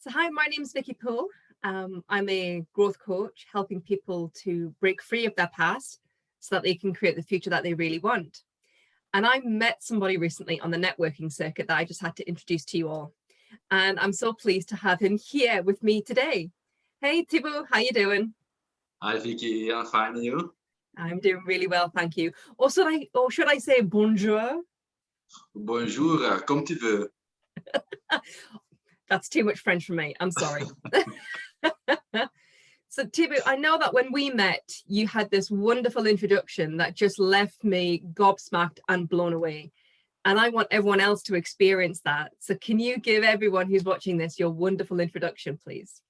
So hi, my name is Vicky Poole. I'm a growth coach helping people to break free of their past so that they can create the future that they really want. And I met somebody recently on the networking circuit that I just had to introduce to you all. And I'm so pleased to have him here with me today. Hey Thibaut, how you doing? Hi Vicky, I'm fine and you? I'm doing really well, thank you. Or should I say bonjour? Bonjour, comme tu veux. That's too much French for me. I'm sorry. So Thibaut, I know that when we met, you had this wonderful introduction that just left me gobsmacked and blown away. And I want everyone else to experience that. So can you give everyone who's watching this your wonderful introduction, please?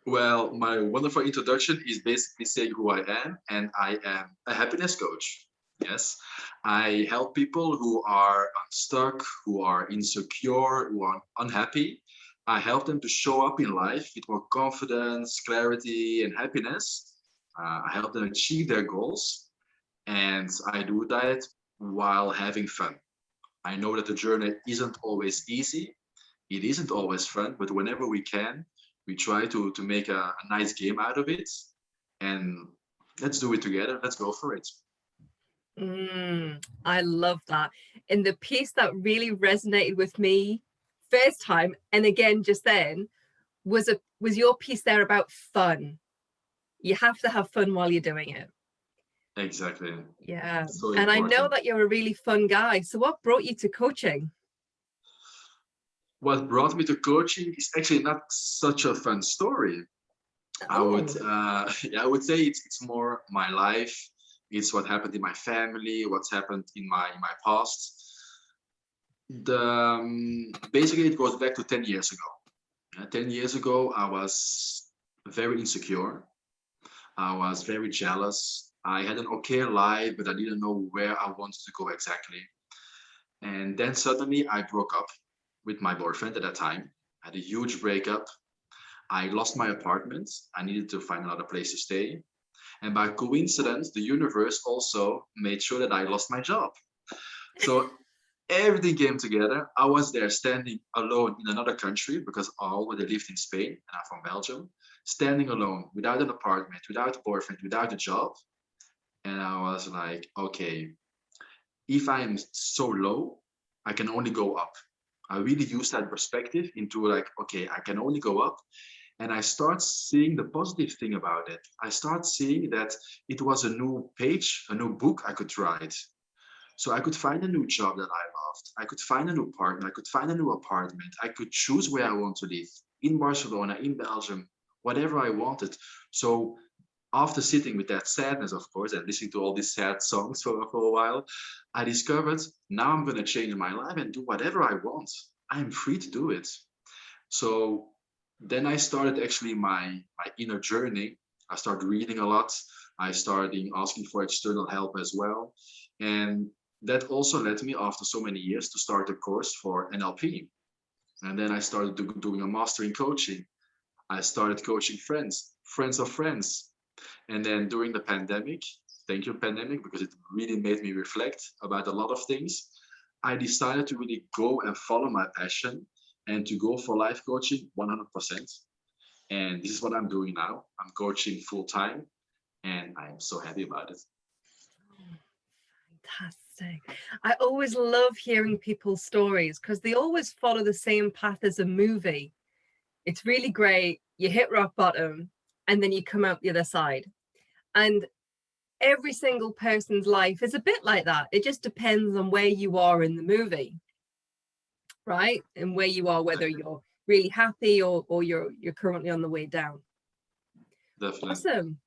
Well, my wonderful introduction is basically saying who I am, and I am a happiness coach. Yes, I help people who are unstuck, who are insecure, who are unhappy. I help them to show up in life with more confidence, clarity, and happiness. I help them achieve their goals, and I do that while having fun. I know that the journey isn't always easy. It isn't always fun, but whenever we can, we try to make a nice game out of it. And let's do it together. Let's go for it. I love that. And the piece that really resonated with me first time and again just then was your piece there about fun. You have to have fun while you're doing it. Exactly. Yeah. So And I know important. that you're a really fun guy. So what brought you to coaching? What brought me to coaching is actually not such a fun story. I would, Oh, yeah, I would say it's more my life. It's what happened in my family, what's happened in my past. Basically it goes back to 10 years ago. 10 years ago, I was very insecure. I was very jealous. I had an okay life, but I didn't know where I wanted to go exactly. And then suddenly I broke up with my boyfriend at that time. I had a huge breakup. I lost my apartment. I needed to find another place to stay. And by coincidence, the universe also made sure that I lost my job. So everything came together. I was there standing alone in another country because I already lived in Spain and I'm from Belgium, standing alone without an apartment, without a boyfriend, without a job. And I was like, okay, if I am so low, I can only go up. I really use that perspective into like, okay, I can only go up. And I start seeing the positive thing about it. I start seeing that it was a new page, a new book I could write. So I could find a new job that I loved. I could find a new partner. I could find a new apartment. I could choose where I want to live in Barcelona, in Belgium, whatever I wanted. So after sitting with that sadness, of course, and listening to all these sad songs for a while, I discovered now I'm going to change my life and do whatever I want. I'm free to do it. So then I started actually my inner journey. I started reading a lot. I started asking for external help as well. And that also led me after so many years to start a course for NLP. And then I started doing a master in coaching. I started coaching friends, friends of friends. And then during the pandemic, thank you, pandemic, because it really made me reflect about a lot of things. I decided to really go and follow my passion and to go for life coaching 100%. And this is what I'm doing now. I'm coaching full time and I'm so happy about it. fantastic. I always love hearing people's stories because they always follow the same path as a movie. It's really great. You hit rock bottom and then you come out the other side. And every single person's life is a bit like that. It just depends on where you are in the movie, right? And where you are, whether Exactly. you're really happy or you're currently on the way down. Definitely. Awesome.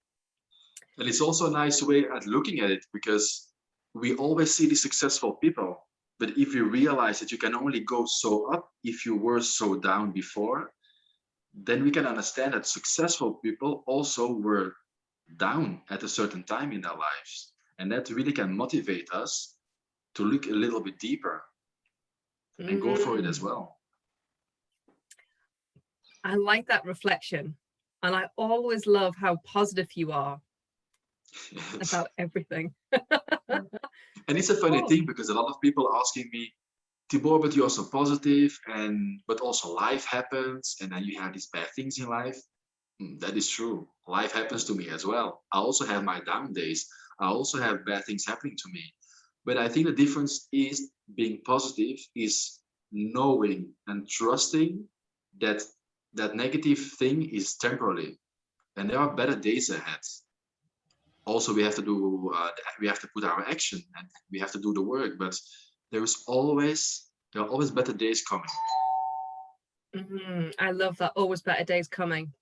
And it's also a nice way at looking at it because we always see the successful people. But if you realize that you can only go so up if you were so down before, then we can understand that successful people also were down at a certain time in their lives. And that really can motivate us to look a little bit deeper and go for it as Mm, well. I like that reflection. And I always love how positive you are Yes. about everything. And it's a funny Oh, thing because a lot of people asking me, Thibaut, but you're also positive, and but also life happens, and then you have these bad things in life. That is true. Life happens to me as well. I also have my down days. I also have bad things happening to me. But I think the difference is being positive is knowing and trusting that that negative thing is temporary, and there are better days ahead. Also, we have to put our action and we have to do the work. But there are always better days coming. I love that. Always better days coming.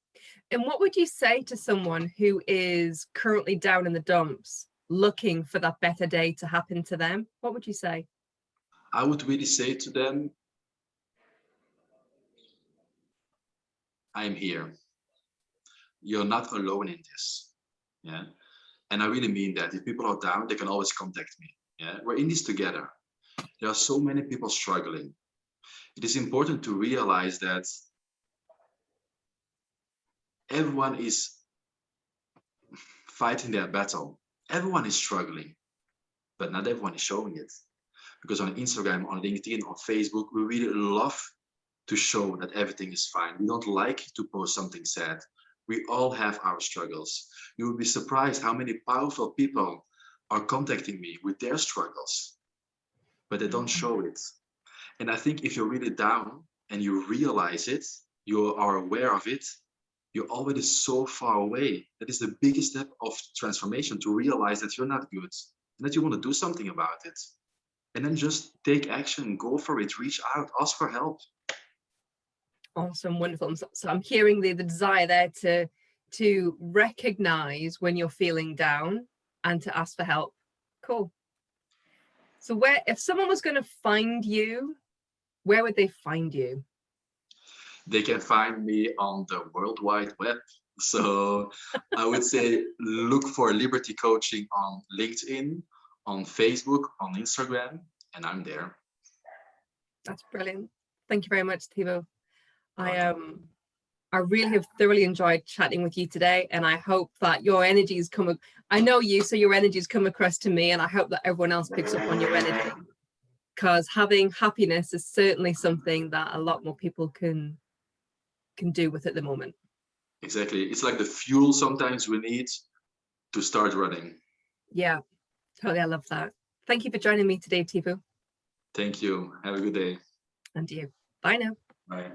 And what would you say to someone who is currently down in the dumps, looking for that better day to happen to them? What would you say? I would really say to them, I'm here. You're not alone in this. Yeah. And I really mean that. If people are down, they can always contact me. Yeah. We're in this together. There are so many people struggling. It is important to realize that everyone is fighting their battle. Everyone is struggling, but not everyone is showing it. Because on Instagram, on LinkedIn, on Facebook, we really love to show that everything is fine. We don't like to post something sad. We all have our struggles. You will be surprised how many powerful people are contacting me with their struggles, but they don't show it. And I think if you're really down and you realize it, you are aware of it, you're already so far away. That is the biggest step of transformation, to realize that you're not good and that you want to do something about it. And then just take action, go for it, reach out, ask for help. Awesome, wonderful. So I'm hearing the desire there to recognize when you're feeling down and to ask for help. Cool. So if someone was going to find you, where would they find you? They can find me on the World Wide Web. So I would say look for Liberty Coaching on LinkedIn, on Facebook, on Instagram, and I'm there. That's brilliant. Thank you very much, Thibaut. Welcome. I really have thoroughly enjoyed chatting with you today, and I hope that your energies I know you, so your energies come across to me, and I hope that everyone else picks up on your energy, because having happiness is certainly something that a lot more people can do with at the moment. Exactly. It's like the fuel sometimes we need to start running. Yeah, totally. I love that. Thank you for joining me today, Thibaut. Thank you. Have a good day. And you. Bye now. Bye.